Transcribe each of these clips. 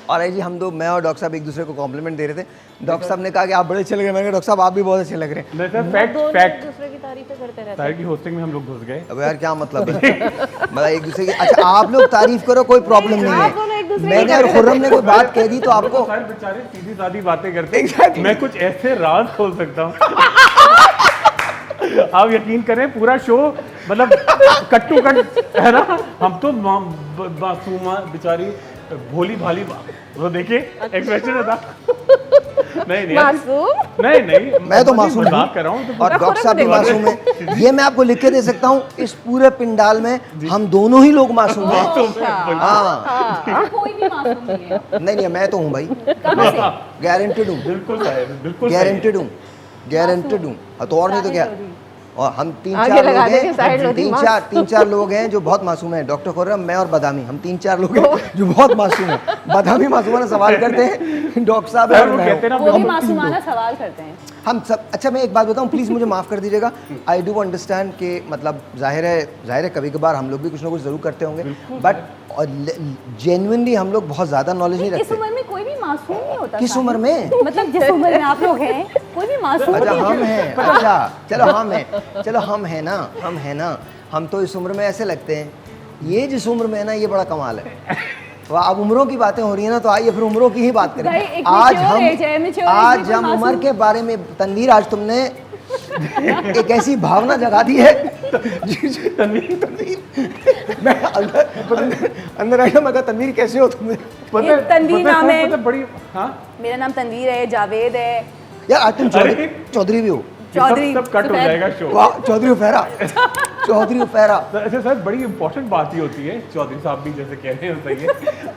और आई जी हम दो, मैं और डॉक्टर साहब एक दूसरे को कॉम्प्लीमेंट दे रहे थे। डॉक्टर साहब ने कहा कि आप बड़े अच्छे लग रहे हैं। मैंने कहा डॉक्टर साहब आप भी बहुत अच्छे लग रहे हैं। नहीं सर, फैक्ट दूसरे की तारीफें करते रहते ताहिर की होस्टिंग में हम लोग घुस गए। अब यार क्या मतलब है मतलब एक दूसरे की, अच्छा आप लोग तारीफ करो कोई प्रॉब्लम नहीं आप दोनों एक है, दूसरे मैंने और खुर्रम ने कोई बात कह दी तो आपको सारे बेचारे सीधी सादी बातें करते हैं। मैं कुछ ऐसे राज खोल सकता हूँ आप यकीन करें पूरा शो मतलब कट्टू कट है ना। हम तो मासूमा बेचारी भोली भाली वो देखिए एक्सप्रेशन था। नहीं मासूम नहीं मैं तो मासूम हूँ बात कर रहा हूँ। और डॉक्टर साहब भी मासूम है। ये मैं आपको लिख के दे सकता हूँ, इस पूरे पिंडाल में हम दोनों ही लोग मासूम हैं। हाँ कोई भी मासूम नहीं है। नहीं मैं तो हूँ भाई, गारंटेड हूँ, बिल्कुल साहब, बिल्कुल गारंटेड हूँ, गारंटेड हूँ। तो और नहीं तो क्या। और हम तीन आगे चार लगा लोग देंगे, साइड लो हैं, तीन चार लोग हैं जो बहुत मासूम हैं। डॉक्टर खुर्रम, मैं और बदामी, हम 3-4 लोग हैं जो बहुत मासूम हैं। बदामी मासूमाना सवाल करते हैं, डॉक्टर साहब सर और वो मैं कहते हैं हूँ। ना वो भी मासूमाना सवाल करते हैं हम सब। अच्छा मैं एक बात बताऊं, प्लीज़ मुझे माफ़ कर दीजिएगा। आई डू अंडरस्टैंड कि मतलब जाहिर है कभी कभार हम लोग भी कुछ ना कुछ ज़रूर करते होंगे, बट जेन्युइनली हम लोग बहुत ज़्यादा नॉलेज नहीं इस रखते। उम्र में कोई भी मासूम नहीं होता। किस उम्र में? मतलब जिस उम्र में आप लोग हैं कोई भी मासूम अच्छा नहीं हम है। हैं, अच्छा चलो हम हैं ना, हम तो इस उम्र में ऐसे लगते हैं। ये जिस उम्र में है ना, ये बड़ा कमाल है। तो अब उम्रों की बातें हो रही है ना, तो आइए फिर उम्रों की ही बात करें। भाई, एक आज mature age है, हम mature आज age में हम कोई उम्र मासूम- के बारे में, तनवीर आज तुमने एक ऐसी भावना जगा दी है। तनवीर मैं अंदर आया, मैं कहा तनवीर कैसे हो तुम? ये तनवीर नाम है। बड़ी हाँ मेरा नाम तनवीर है, जावेद है, यार आज तुम चौधरी भी हो। चौधरी सब कट हो सुफैद। जाएगा शो। वाह, चौधरी उफेरा। ऐसे सर बड़ी इंपॉर्टेंट बात ही होती है, चौधरी साहब भी जैसे कह रहे हैं सही है,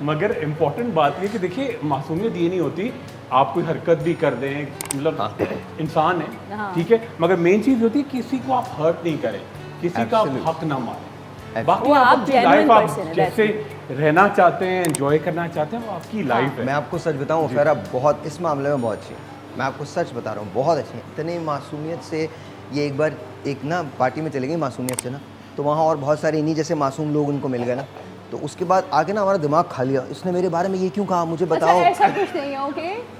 मगर इंपॉर्टेंट बात ये कि देखिए मासूमियत ये नहीं होती आप कोई हरकत भी कर दें, मतलब इंसान है हाँ। ठीक है, मगर मेन चीज़ होती है किसी को आप हर्ट नहीं करें, किसी का Absolutely. हक ना मारें। बाकी वो आप आप अपनी genuine लाइफ आप person है, जैसे रहना चाहते हैं, एंजॉय करना चाहते हैं, वो आपकी लाइफ है। मैं आपको सच बताऊं, उफेरा बहुत इस मामले में बहुत अच्छी है। मैं आपको सच बता रहा हूँ, बहुत अच्छी है। इतने मासूमियत से ये एक बार एक ना पार्टी में चले गई मासूमियत से ना, तो वहाँ और बहुत सारे इन्हीं जैसे मासूम लोग उनको मिल गए ना, तो उसके बाद आगे ना हमारा दिमाग खा लिया। इसने मेरे बारे में ये क्यों कहा, मुझे बताओ। अच्छा, ऐसा कुछ नहीं है। ओके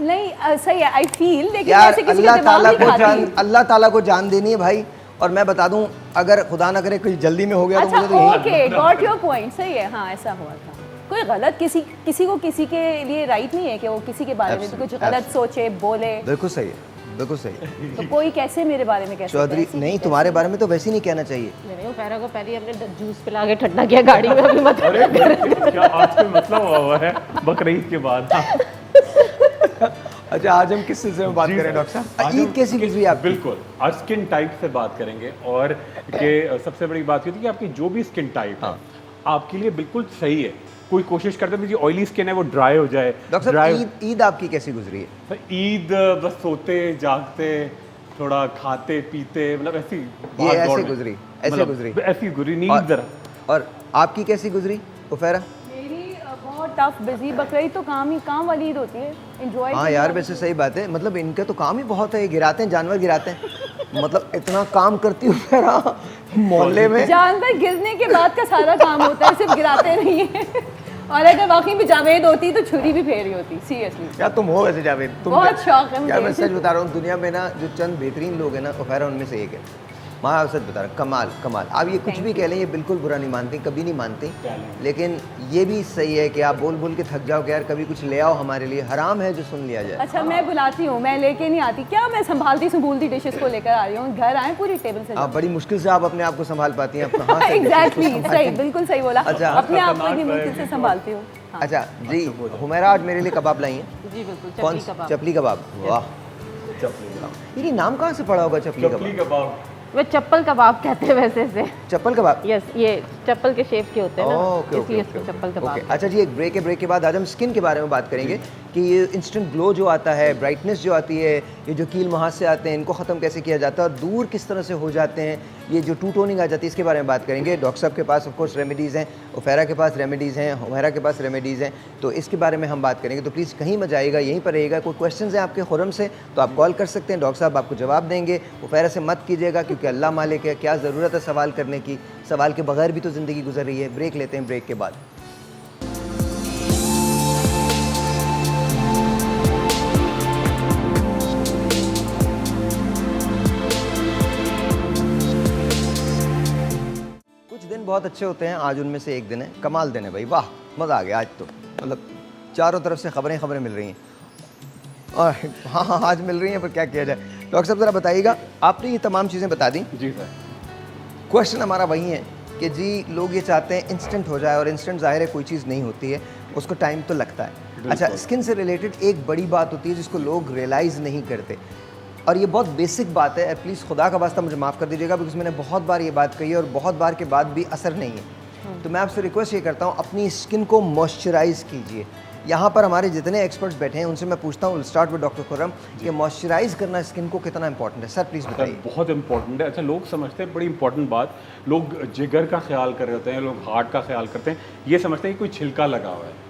नहीं सही है, आई फील, लेकिन यार ऐसे किसी अल्लाह का दिमाग नहीं खाती। अल्लाह ताला को जान देनी है भाई। और मैं बता दूं, अगर खुदा ना करे कोई जल्दी में हो गया तो अच्छा मुझे तो यही ओके, गॉट योर पॉइंट। सही है, हाँ ऐसा हुआ था। कोई गलत किसी को किसी के लिए राइट नहीं है कि वो किसी के बारे में भी कुछ गलत सोचे, बोले। बिल्कुल सही है, बिल्कुल सही है। तो कोई कैसे मेरे बारे में कैसे चौधरी नहीं, तुम्हारे बारे में तो वैसे ही नहीं कहना चाहिए। नहीं, पैरा को पहले हमने जूस पिला के ठंडा किया गाड़ी में, अभी मत अरे क्या आज कोई मसला हुआ है बकरीद के बाद। अच्छा आज हम किस सिलसिले में बात करें डॉक्टर साहब? ईद कैसी गुजरी आपकी? बिल्कुल, आज स्किन टाइप से बात करेंगे, और कि सबसे बड़ी बात ये थी कि आपकी जो भी स्किन टाइप है आपके लिए बिल्कुल सही है। कोई कोशिश करता है मेरी ऑयली स्किन है वो ड्राई हो जाए। डॉक्टर साहब ईद आपकी कैसी गुजरी है? तो ईद बस सोते जागते थोड़ा खाते पीते, मतलब ऐसी ये ऐसे गुजरी, ऐसे गुजरी, ऐसी गुजरी नींद जरा। और आपकी कैसी गुजरी उफेरा? मेरी बहुत टफ बिजी। बकरीद तो काम वाली ईद होती है, एंजॉय। हाँ यार वैसे सही बात है, मतलब इनका तो काम ही बहुत है, गिराते हैं जानवर गिराते हैं। मतलब इतना काम करती हूँ उफेरा मोहल्ले में। जानवर गिरने के बाद का सारा काम होता है, सिर्फ गिराते नहीं है। और अगर वाकई में जावेद होती तो छुरी भी फेरी होती, सीरियसली। यार तुम हो वैसे जावेद, तुम बहुत शौक है मुझे। यार मैं सच बता रहा हूँ, दुनिया में ना जो चंद बेहतरीन लोग हैं ना, उफेरा उनमें से एक है। मैं सच बता रहा हूँ, कमाल कमाल। आप ये कुछ भी कह लें, ये बिल्कुल बुरा नहीं मानती, कभी नहीं मानती, लेकिन ये भी सही है कि आप बोल बोल के थक जाओ कि यार कभी कुछ ले आओ हमारे लिए, हराम है जो सुन लिया जाए। अच्छा मैं बुलाती हूँ, मैं लेके नहीं आती क्या, मैं संभूलती डिशेस को लेकर आ रही हूँ, घर आए पूरी टेबल से। आप बड़ी मुश्किल से आप अपने आप को संभाल पाती हैं, आप कहाँ से एग्जैक्टली सही, बिल्कुल सही बोला। अच्छा। अपने आप को इतनी मुश्किल से संभालती हूँ। हाँ। अच्छा जी, हुमैरा आज मेरे लिए कबाब लाई हैं। जी बिल्कुल, कौन? चपली कबाब। चपली कबाब, वाह। चपली कबाब, ये नाम कहाँ से पड़ा होगा चपली चपली कबाब? कबाब वो चप्पल कबाब कहते हैं वैसे से। चप्पल कबाब, यस, ये चप्पल के शेप के होते हैं ना, ओके, ओके, इसलिए ओके, इसको चप्पल ओके। कबाब। अच्छा जी, एक ब्रेक के बाद आज हम स्किन के बारे में बात करेंगे कि ये इंस्टेंट ग्लो जो आता है, ब्राइटनेस जो आती है, ये जो कील मुहासे आते हैं, इनको ख़त्म कैसे किया जाता है और दूर किस तरह से हो जाते हैं, ये जो टू टोनिंग आ जाती है, इसके बारे में बात करेंगे। डॉक्टर साहब के पास ऑफ कोर्स रेमेडीज़ हैं, उफेरा के पास रेमेडीज़ हैं, हुमैरा के पास रेमेडीज़ हैं, तो इसके बारे में हम बात करेंगे। तो प्लीज़ कहीं मत जाइएगा, यहीं पर रहिएगा। कोई क्वेश्चंस हैं आपके खुरम से तो आप कॉल कर सकते हैं, डॉक्टर साहब आपको जवाब देंगे। उफेरा से मत कीजिएगा क्योंकि अल्लाह मालिक है, क्या ज़रूरत है सवाल करने की, सवाल के बगैर भी तो ज़िंदगी गुजर रही है। ब्रेक लेते हैं, ब्रेक के बाद। बहुत अच्छे होते हैं, आज उनमें से एक दिन है, कमाल दिन है भाई, वाह मज़ा आ गया आज तो, मतलब चारों तरफ से खबरें मिल रही हैं। और हाँ आज मिल रही हैं, पर क्या किया जाए। डॉक्टर साहब ज़रा बताइएगा, आपने ये तमाम चीज़ें बता दी, जी सर। क्वेश्चन हमारा वही है कि जी लोग ये चाहते हैं इंस्टेंट हो जाए, और इंस्टेंट ज़ाहिर है कोई चीज़ नहीं होती है, उसको टाइम तो लगता है। अच्छा, स्किन से रिलेटेड एक बड़ी बात होती है जिसको लोग रियलाइज़ नहीं करते, और ये बहुत बेसिक बात है, प्लीज़ खुदा का वास्ता मुझे माफ़ कर दीजिएगा, बिकॉज मैंने बहुत बार ये बात कही है और बहुत बार के बाद भी असर नहीं है। तो मैं आपसे रिक्वेस्ट ये करता हूँ, अपनी स्किन को मॉइस्चराइज़ कीजिए। यहाँ पर हमारे जितने एक्सपर्ट्स बैठे हैं उनसे मैं पूछता हूँ, स्टार्ट विद डॉक्टर खुर्रम, कि मॉइस्चराइज़ करना स्किन को कितना इंपॉर्टेंट है। सर प्लीज़ सर बताइए। बहुत इंपॉर्टेंट है। अच्छा, लोग समझते हैं, बड़ी इंपॉर्टेंट बात, लोग जिगर का ख्याल कर रहे होते हैं, लोग हार्ट का ख्याल करते हैं, ये समझते हैं कि कोई छिलका लगा हुआ है,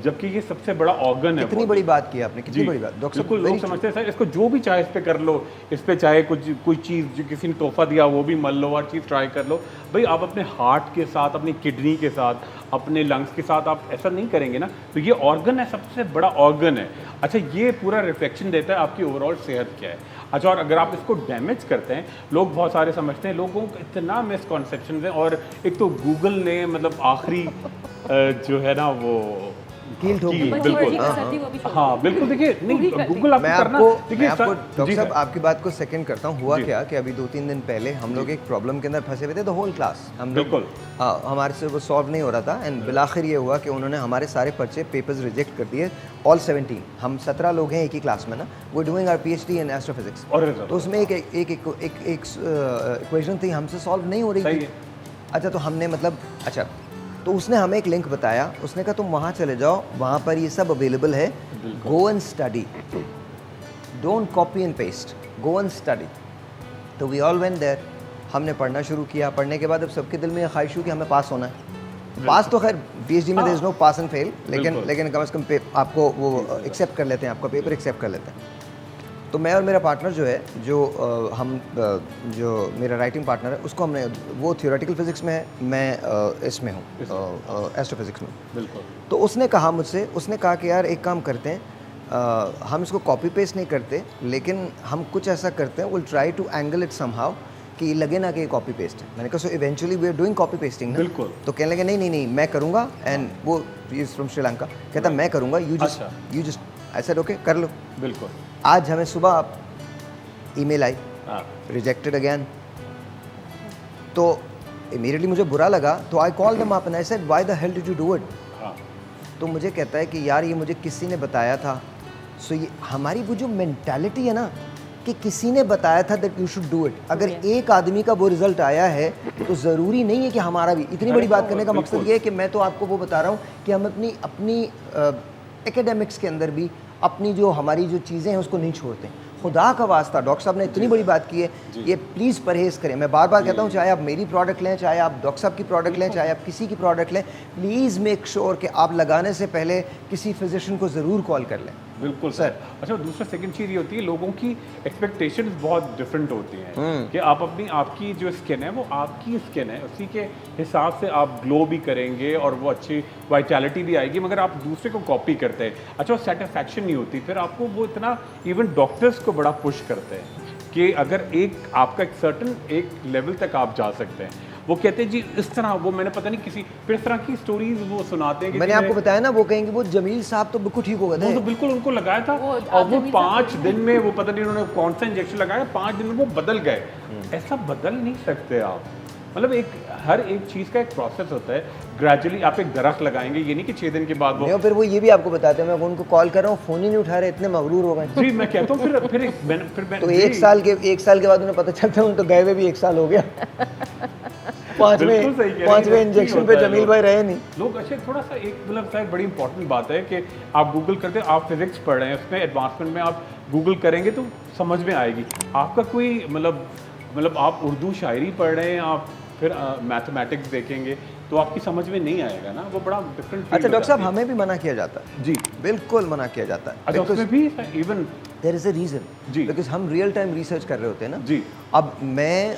जबकि ये सबसे बड़ा ऑर्गन है। कितनी बड़ी बात की आपने, कितनी बड़ी बात डॉक्टर साहब। बिल्कुल, लोग समझते हैं सर इसको जो भी चाहे इस पे कर लो, इस पे चाहे कोई चीज़ जो किसी ने तोहफा दिया वो भी मल लो, हर चीज़ ट्राई कर लो। भाई आप अपने हार्ट के साथ, अपनी किडनी के साथ, अपने लंग्स के साथ आप ऐसा नहीं करेंगे ना, तो ये ऑर्गन है, सबसे बड़ा ऑर्गन है। अच्छा, ये पूरा रिफ्लेक्शन देता है आपकी ओवरऑल सेहत क्या है। अच्छा, और अगर आप इसको डैमेज करते हैं, लोग बहुत सारे समझते हैं, लोगों को इतना मिसकॉन्सेप्शन है। और एक तो गूगल ने मतलब आखिरी जो है ना वो कील ठोक दी। बिल्कुल, हाँ बिल्कुल। देखिए नहीं, गूगल आपको करना, देखिए डॉक्टर साहब आपकी बात को सेकंड करता हूँ। हुआ क्या कि अभी 2-3 दिन पहले हम लोग एक प्रॉब्लम के अंदर फंसे हुए थे, द होल क्लास, हम लोग हमारे से वो सॉल्व नहीं हो रहा था, एंड बिलाखिर ये हुआ कि उन्होंने हमारे सारे पर्चे पेपर्स रिजेक्ट कर दिए, ऑल 17। हम 17 लोग हैं एक ही क्लास में ना, वो doing our PhD in astrophysics. तो उसमें एक इक्वेशन थी हमसे सॉल्व नहीं हो रही थी। अच्छा, तो हमने मतलब अच्छा, तो उसने हमें एक लिंक बताया, उसने कहा तुम वहाँ चले जाओ, वहाँ पर ये सब अवेलेबल है, go and study, don't copy and paste, go and study. तो वी ऑल वेंट देयर, हमने पढ़ना शुरू किया। पढ़ने के बाद अब सबके दिल में ख्वाहिश हुई कि हमें पास होना है। पास तो खैर PhD में there is no pass and fail, लेकिन कम से कम आपको वो एक्सेप्ट कर लेते हैं, आपका पेपर एक्सेप्ट कर लेते हैं। तो मैं और मेरा पार्टनर जो है, जो मेरा राइटिंग पार्टनर है, उसको हमने, वो थियोरेटिकल फिजिक्स में है, मैं इसमें हूँ एस्ट्रोफिजिक्स में। बिल्कुल। तो उसने कहा मुझसे, उसने कहा कि यार एक काम करते हैं, हम इसको कॉपी पेस्ट नहीं करते, लेकिन हम कुछ ऐसा करते हैं, will try to angle it somehow कि लगे ना कि ये कॉपी पेस्ट है। मैंने कहा so eventually we are doing copy pasting ना। बिल्कुल। तो कहने लगे नहीं मैं करूँगा, एंड वो इज फ्रॉम श्रीलंका, कहता मैं करूँगा, you just I said okay कर लो। बिल्कुल। आज हमें सुबह ईमेल आई, रिजेक्टेड अगेन। तो इमीडिएटली मुझे बुरा लगा, तो I call them up and I said why the hell did you do it. तो मुझे कहता है कि यार ये मुझे किसी ने बताया था। सो ये हमारी वो जो मेंटालिटी है ना कि किसी ने बताया था that you should do it. अगर एक आदमी का वो रिजल्ट आया है तो ज़रूरी नहीं है कि हमारा भी। इतनी बड़ी बात करने का मकसद ये है कि मैं तो आपको वो बता रहा हूँ कि हम अपनी एकेडमिक्स के अंदर भी अपनी जो हमारी जो चीज़ें हैं उसको नहीं छोड़ते। खुदा का वास्ता, डॉक्टर साहब ने इतनी बड़ी बात की है, ये प्लीज़ परहेज़ करें। मैं बार बार कहता हूँ, चाहे आप मेरी प्रोडक्ट लें, चाहे आप डॉक्टर साहब की प्रोडक्ट लें, चाहे आप किसी की प्रोडक्ट लें, प्लीज़ मेक श्योर कि आप लगाने से पहले किसी फिजिशियन को ज़रूर कॉल कर लें। बिल्कुल सर। अच्छा, दूसरा सेकंड चीज़ ये होती है, लोगों की एक्सपेक्टेशंस बहुत डिफरेंट होती हैं कि आपकी जो स्किन है वो आपकी स्किन है, उसी के हिसाब से आप ग्लो भी करेंगे और वो अच्छी वाइटैलिटी भी आएगी। मगर आप दूसरे को कॉपी करते हैं, अच्छा वो सेटिस्फैक्शन नहीं होती, फिर आपको वो इतना, इवन डॉक्टर्स को बड़ा पुश करते हैं कि अगर आपका एक सर्टन एक लेवल तक आप जा सकते हैं, वो कहते हैं जी इस तरह, वो मैंने पता नहीं किसी फिर इस तरह की स्टोरीज वो सुनाते हैं कि मैंने आपको बताया ना, वो कहेंगे वो जमील साहब तो बिल्कुल ठीक हो गए थे। तो बिल्कुल उनको लगाया था और वो 5 दिन में, वो पता नहीं उन्होंने कौन सा इंजेक्शन लगाया, 5 दिन में वो बदल गए। ऐसा बदल नहीं सकते आप, मतलब हर एक चीज़ का एक प्रोसेस होता है। ग्रेजुअली आप एक दरख्त लगाएंगे, ये नहीं कि 6 दिन के बाद वो फिर वो ये भी आपको बताते हैं, मैं उनको कॉल कर रहा हूँ, फ़ोन ही नहीं उठा रहे, इतने मगरूर हो गए। जी मैं कहता हूँ फिर तो 1 साल के बाद उन्हें पता चलता है उन तो गए हुए भी 1 साल हो गया। पांचवें इंजेक्शन पे जमील भाई रहे नहीं लोग। अच्छा, थोड़ा सा एक मतलब बड़ी इंपॉर्टेंट बात है कि आप गूगल करते हैं, आप फिजिक्स पढ़ रहे हैं, उसमें एडवांसमेंट में आप गूगल करेंगे तो समझ में आएगी। आपका कोई मतलब आप उर्दू शायरी पढ़ रहे हैं, आप फिर मैथमेटिक्स देखेंगे तो आपकी समझ में नहीं आएगा ना, वो बड़ा डिफरेंट। अच्छा डॉक्टर साहब, हमें भी मना किया जाता है जी, बिल्कुल मना किया जाता है। अच्छा, उसमें भी even there is a reason जी, बिकॉज हम रियल टाइम रिसर्च कर रहे होते हैं ना जी। अब मैं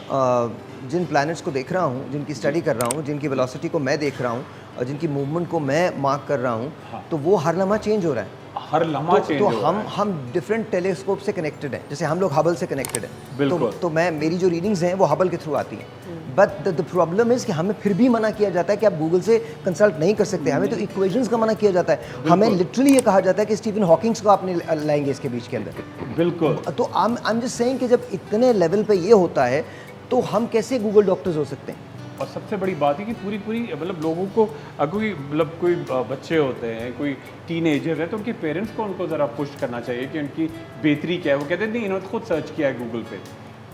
जिन प्लैनेट्स को देख रहा हूँ, जिनकी स्टडी कर रहा हूँ, जिनकी वेलोसिटी को मैं देख रहा हूँ और जिनकी मूवमेंट को मैं मार्क कर रहा हूँ, तो वो हर लम्हा चेंज हो रहा है। हर लम्हा चेंज हो रहा है। हम डिफरेंट टेलीस्कोप से कनेक्टेड हैं, जैसे हम लोग हबल से कनेक्टेड हैं। बिल्कुल। तो मेरी जो रीडिंग्स हैं वो हबल के थ्रू आती हैं। बट द प्रॉब्लम इज़ कि हमें फिर भी मना किया जाता है कि आप गूगल से कंसल्ट नहीं कर सकते, हमें तो इक्वेशंस का मना किया जाता है, हमें लिटरली ये कहा जाता है कि स्टीफन हॉकिंग्स को आपने लाएंगे इसके बीच के अंदर। बिल्कुल। तो आई एम जस्ट सेइंग कि जब इतने लेवल पे ये होता है तो हम कैसे गूगल डॉक्टर्स हो सकते हैं? और सबसे बड़ी बात है कि पूरी मतलब लोगों को अगर कोई मतलब कोई बच्चे होते हैं, कोई टीनेजर है, तो उनके पेरेंट्स को उनको ज़रा पुश करना चाहिए कि उनकी बेहतरी क्या है। वो कहते हैं नहीं, इन्होंने खुद सर्च किया है गूगल पे,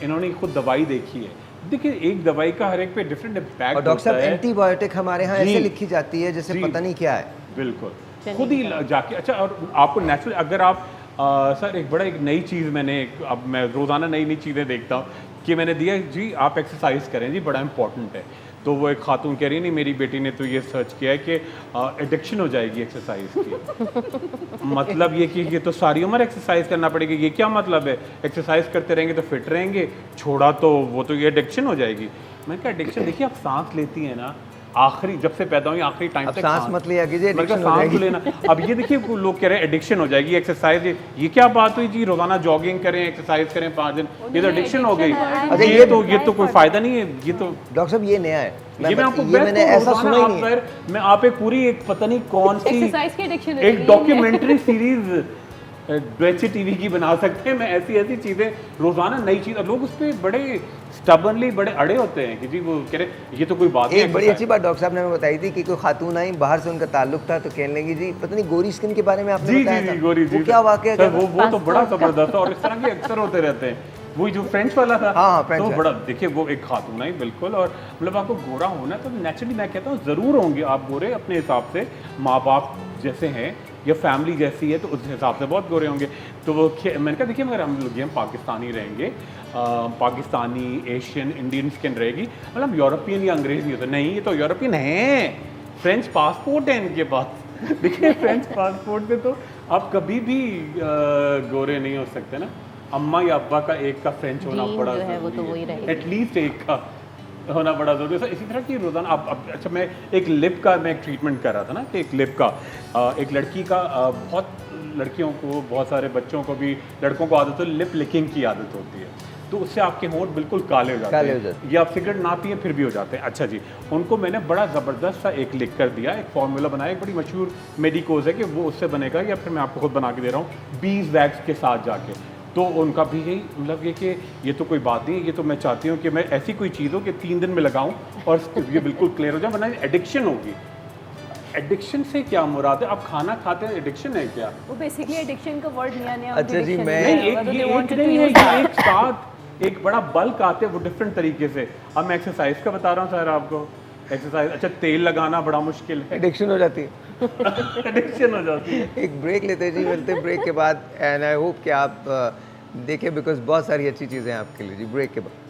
इन्होंने खुद दवाई देखी है। देखिए एक दवाई का हर एक पे डिफरेंट इम्पैक्ट और डॉक्टर साहब एंटीबायोटिक हमारे यहाँ जी। ऐसे लिखी जाती है जैसे जी। पता नहीं क्या है। बिल्कुल खुद ही जाके। अच्छा, और आपको नेचुरल अगर आप सर एक नई चीज़ मैंने अब मैं रोज़ाना नई चीज़ें देखता हूँ कि मैंने दिया जी आप एक्सरसाइज करें जी, बड़ा इंपॉर्टेंट है। तो वो एक खातून कह रही नहीं मेरी बेटी ने तो ये सर्च किया है कि एडिक्शन हो जाएगी एक्सरसाइज की। मतलब ये कि ये तो सारी उम्र एक्सरसाइज करना पड़ेगी, ये क्या मतलब है? एक्सरसाइज करते रहेंगे तो फिट रहेंगे, छोड़ा तो वो तो ये एडिक्शन हो जाएगी। मैंने कहा एडिक्शन देखिए, आप सांस लेती हैं ना, आखिरी जब से पैदा हुई आखिरी टाइम तक सांस मत लिया कीजिए, मैंने कहा एडिक्शन हो सांस तो जाएगी। लेना। अब ये देखिए लोग कह रहे हैं एडिक्शन हो जाएगी एक्सरसाइज, ये क्या बात हुई जी? रोजाना जॉगिंग करें, एक्सरसाइज करें 5 दिन, ये तो एडिक्शन हो गई। अच्छा, ये तो कोई फायदा नहीं है। ये तो डॉक्टर साहब ये नया है, ये मैं आपको मैंने ऐसा सुना ही नहीं है। मैं आप एक पूरी एक पता नहीं कौन सी एक्सरसाइज की एडिक्शन एक डॉक्यूमेंट्री सीरीज डॉइचे टीवी की बना सकते हैं। मैं ऐसी चीजें रोजाना नई चीज, लोग उस पर बड़े स्टबनली बड़े अड़े होते हैं कि जी वो कह रहे ये तो कोई बात नहीं। एक बड़ी अच्छी बात डॉक्टर साहब ने हमें बताई थी कि कोई खातून आई, बाहर से उनका ताल्लुक था, तो कहने लगी जी पता नहीं गोरी स्किन के बारे में आपने जी बताया जी था। जी गोरी जी वो क्या वाकया सर, क्या वो तो बड़ा जबरदस्त है और इस तरह के अक्सर होते रहते हैं। वही जो फ्रेंच वाला था, हाँ, फ्रेंच तो वाला। बड़ा देखिए वो एक खातून आई बिल्कुल। और मतलब आपको गोरा होना तो नेचुरली मैं कहता हूँ ज़रूर होंगे आप गोरे अपने हिसाब से, माँ बाप जैसे हैं या फैमिली जैसी है तो उस हिसाब से बहुत गोरे होंगे। तो वो मैंने कहा देखिए मगर हम लोग हम पाकिस्तानी रहेंगे, पाकिस्तानी एशियन इंडियन स्किन रहेगी, मतलब यूरोपियन या अंग्रेज नहीं होता। नहीं, ये तो यूरोपियन हैं, फ्रेंच पासपोर्ट है इनके पास। देखिए फ्रेंच पासपोर्ट पे तो आप कभी भी गोरे नहीं हो सकते ना। अम्मा या अब्बा का एक का फ्रेंच होना जीन बड़ा जो है वो तो ज़रूरी वही है, रहेगी। एटलीस्ट एक का होना बड़ा ज़रूरी है। इसी तरह की रोज़ाना अब अच्छा मैं एक लिप का मैं ट्रीटमेंट कर रहा था ना कि एक लिप का एक लड़की का बहुत लड़कियों को, बहुत सारे बच्चों को भी, लड़कों को आदत हो लिप लिकिंग की आदत होती है, तो उससे आपके होंठ बिल्कुल काले हो जाते हैं या आप सिगरेट ना पिए फिर भी हो जाते हैं। अच्छा जी, उनको मैंने बड़ा ज़बरदस्त सा एक लिख कर दिया, एक फार्मूला बनाया, एक बड़ी मशहूर मेडिकोज है कि वो उससे बनेगा या फिर मैं आपको खुद बना के दे रहा हूँ बीज वैक्स के साथ जाके। तो उनका भी यही मतलब ये कि ये तो कोई बात नहीं, ये तो मैं चाहती हूँ कि मैं ऐसी कोई चीज़ हो कि 3 दिन में लगाऊं और ये बिल्कुल क्लियर हो जाए, वरना एडिक्शन होगी। एडिक्शन से क्या मुराद है? आप खाना खाते हैं एडिक्शन है क्या? वो बेसिकली एडिक्शन का वर्ड नया अच्छा जी, मैं नहीं, एक नहीं है, ये एक साथ एक बड़ा बल्क आते हैं वो डिफरेंट तरीके से। अब मैं एक्सरसाइज का बता रहा हूँ सर आपको, एक्सरसाइज। अच्छा तेल लगाना बड़ा मुश्किल है, एडिक्शन हो जाती है। एडिक्शन हो जाती है। एक ब्रेक लेते हैं जी, मिलते हैं ब्रेक के बाद, एंड आई होप कि आप देखें बिकॉज बहुत सारी अच्छी चीज़ें हैं आपके लिए जी ब्रेक के बाद।